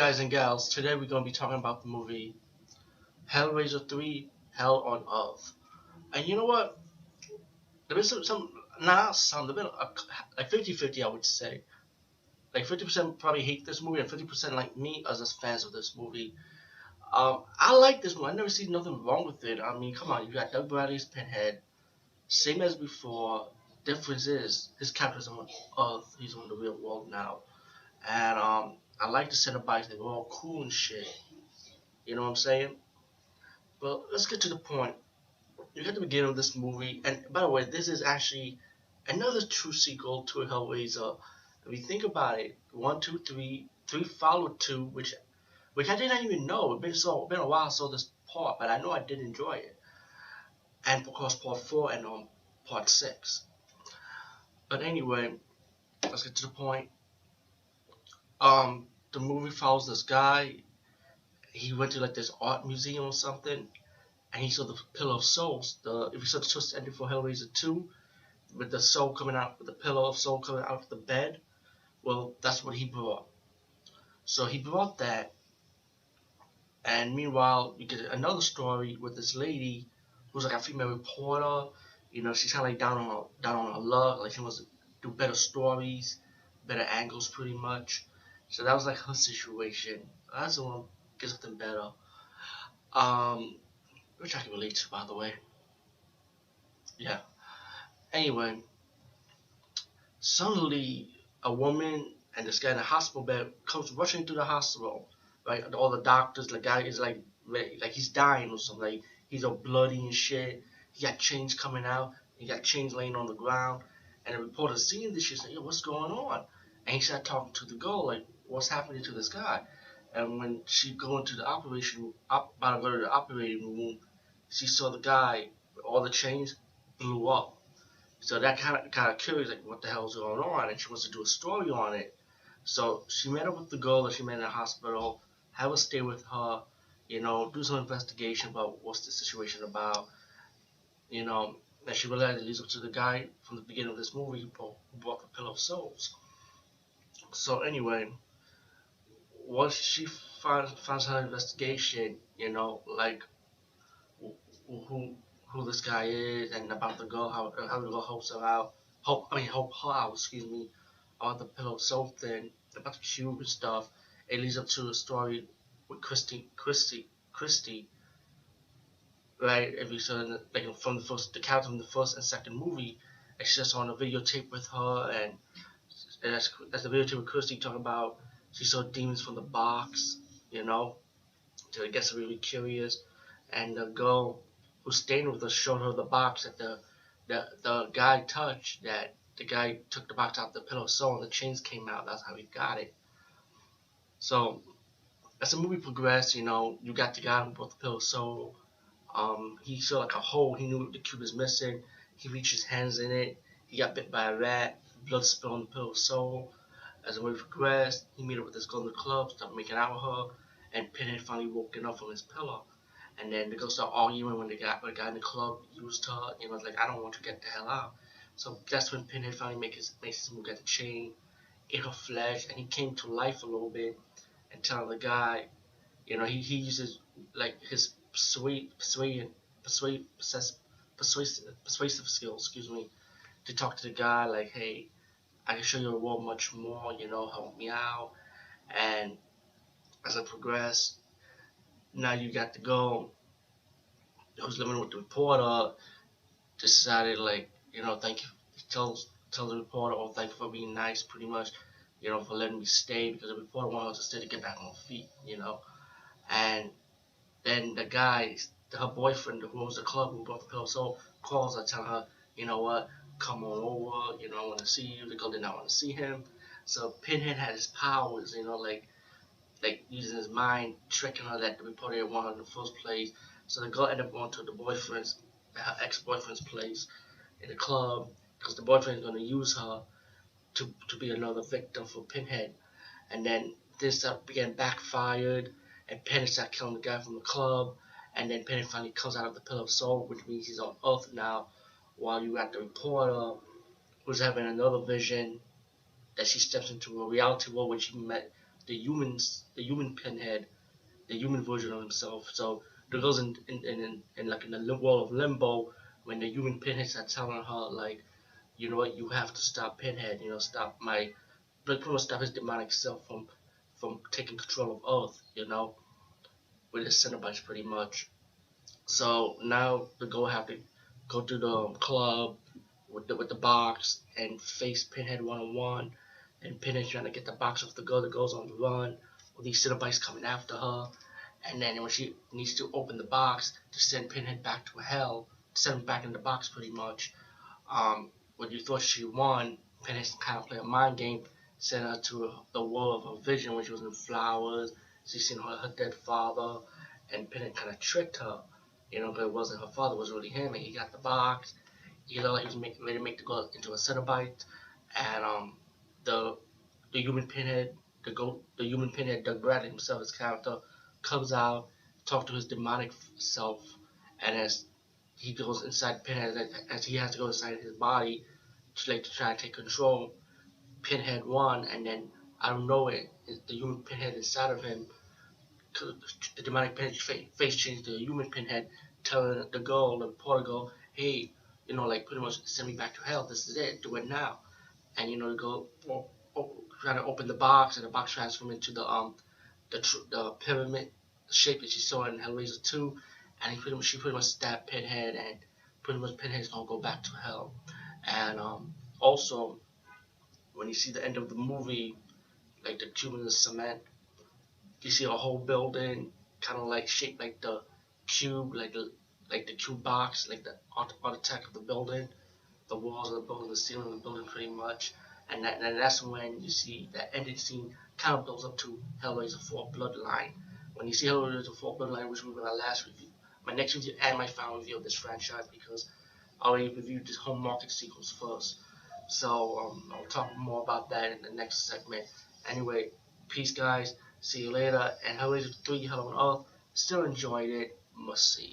guys and gals, today we're going to be talking about the movie Hellraiser 3 Hell on Earth. And you know what? There is a bit like 50-50, I would say. Like 50% probably hate this movie, and 50% like me as fans of this movie. I like this movie. I never see nothing wrong with it. I mean, come on, you got Doug Bradley's Pinhead, same as before. Difference is his character's on Earth. He's on the real world now, and I like the Cenobites. They're all cool and shit. You know what I'm saying? Well, let's get to the point. You get the beginning of this movie, and by the way, this is actually another true sequel to Hellraiser. If you think about it, one, two, three, three followed two, which I didn't even know. It's been a while I saw this part, but I know I did enjoy it. And of course, part four and part six. But anyway, let's get to the point. The movie follows this guy. He went to like this art museum or something, and he saw the Pillar of Souls. If you saw the twist ending for Hellraiser 2, with the soul coming out, with the Pillar of Soul coming out of the bed, well, that's what he brought. So he brought that, and meanwhile, you get another story with this lady who's like a female reporter. You know, she's kind of like down on her luck, like she wants to do better stories, better angles, pretty much. So that was like her situation. That's the one get something better. Which I can relate to, by the way. Yeah. Anyway, suddenly a woman and this guy in the hospital bed comes rushing through the hospital. Right, all the doctors, the guy is like he's dying or something. Like he's all bloody and shit. He got chains coming out. He got chains laying on the ground. And the reporter seeing this, she's like, "Yo, what's going on?" And he started talking to the girl, like, "What's happening to this guy?" And when she go into the about to go to the operating room, she saw the guy with all the chains blew up. So that kind of curious, like, what the hell's going on? And she wants to do a story on it. So she met up with the girl that she met in the hospital, have her stay with her, do some investigation about what's the situation about, and she realized it leads up to the guy from the beginning of this movie who brought the Pillar of Souls. So anyway, once she finds her investigation, like who who this guy is and about the girl, how the girl helps her out, help her out, excuse me, on the Pillar of Soul thing, about the cube and stuff. It leads up to a story with Christy, right? If you saw like from the character from the first and second movie, it's just on a videotape with her, and that's the videotape with Christy talking about she saw demons from the box, so it gets really curious, and the girl who's staying with us showed her the box that the guy touched, that the guy took the box out the Pillar of Soul and the chains came out. That's how he got it. So as the movie progressed, you got the guy who brought the Pillar of Soul. He saw like a hole. He knew the cube was missing. He reached his hands in it. He got bit by a rat. Blood spilled on the Pillar of Soul. As the movie progressed, he met up with this girl in the club, started making out with her, and Pinhead finally woken up from his pillow. And then the girl started arguing when the guy in the club used her. Was like, "I don't want to get the hell out." So that's when Pinhead finally makes his move, get the chain, ate her flesh, and he came to life a little bit and tell the guy, he uses like his persuasive skills, excuse me, to talk to the guy like, "Hey, I can show you a world much more, help me out." And as I progress, now you got the girl who's living with the reporter, decided like, thank you, tells the reporter, "Oh, thank you for being nice," pretty much, for letting me stay, because the reporter wanted her to stay to get back on her feet, And then the guy, her boyfriend, who owns the club, who brought the Pillar of Soul, calls her, telling her, "You know what, come on over, I want to see you." The girl did not want to see him. So Pinhead had his powers, like using his mind, tricking her that the reporter didn't want her in the first place. So the girl ended up going to her ex-boyfriend's place in the club, because the boyfriend is going to use her to be another victim for Pinhead. And then this began backfired, and Pinhead started killing the guy from the club. And then Pinhead finally comes out of the Pillar of Soul, which means he's on Earth now, while you got the reporter who's having another vision that she steps into a reality world when she met the human Pinhead, the human version of himself. So the girl's in like in the world of limbo when the human Pinheads are telling her like, you know what, you have to stop Pinhead, you know, stop my, pretty much stop his demonic self from taking control of Earth, you know, with his Cenobites pretty much. So now the girl have to go to the club with the box and face Pinhead one on one, and Pinhead trying to get the box off the girl. The girl's on the run, with these Cenobites coming after her, and then when she needs to open the box to send Pinhead back to hell, send him back in the box pretty much. When you thought she won, Pinhead kind of played a mind game, sent her to the world of her vision when she was in flowers. She seen her dead father, and Pinhead kind of tricked her, you know, because it wasn't her father, it was really him, and he got the box. He looked like he was ready to make the girl into a Cenobite, and the the human Pinhead, the human Pinhead, Doug Bradley himself, his character, comes out, talks to his demonic self, and as he goes inside Pinhead, as he has to go inside his body to try to take control, Pinhead won, and then out of nowhere, the human Pinhead inside of him, the demonic Pinhead face changed to a human Pinhead, telling the girl, the poor girl, hey, you know, like pretty much send me back to hell. This is it. Do it now. And you know, the girl trying to open the box, and the box transforms into the pyramid shape that she saw in Hellraiser 2, and she pretty much stabbed Pinhead, and pretty much Pinhead's gonna go back to hell. And also, when you see the end of the movie, like the tube in the cement, you see a whole building kind of like shaped like the cube, like the cube box, like the architect of the building, the walls of the building, the ceiling of the building, pretty much. And that's when you see that ending scene kind of builds up to Hellraiser 4 Bloodline. When you see Hellraiser 4 Bloodline, which will be my last review, my next review and my final review of this franchise, because I already reviewed this home market sequels first. So I'll talk more about that in the next segment. Anyway, peace, guys. See you later. And Hellraiser 3 Hell on Earth, still enjoyed it. Must see.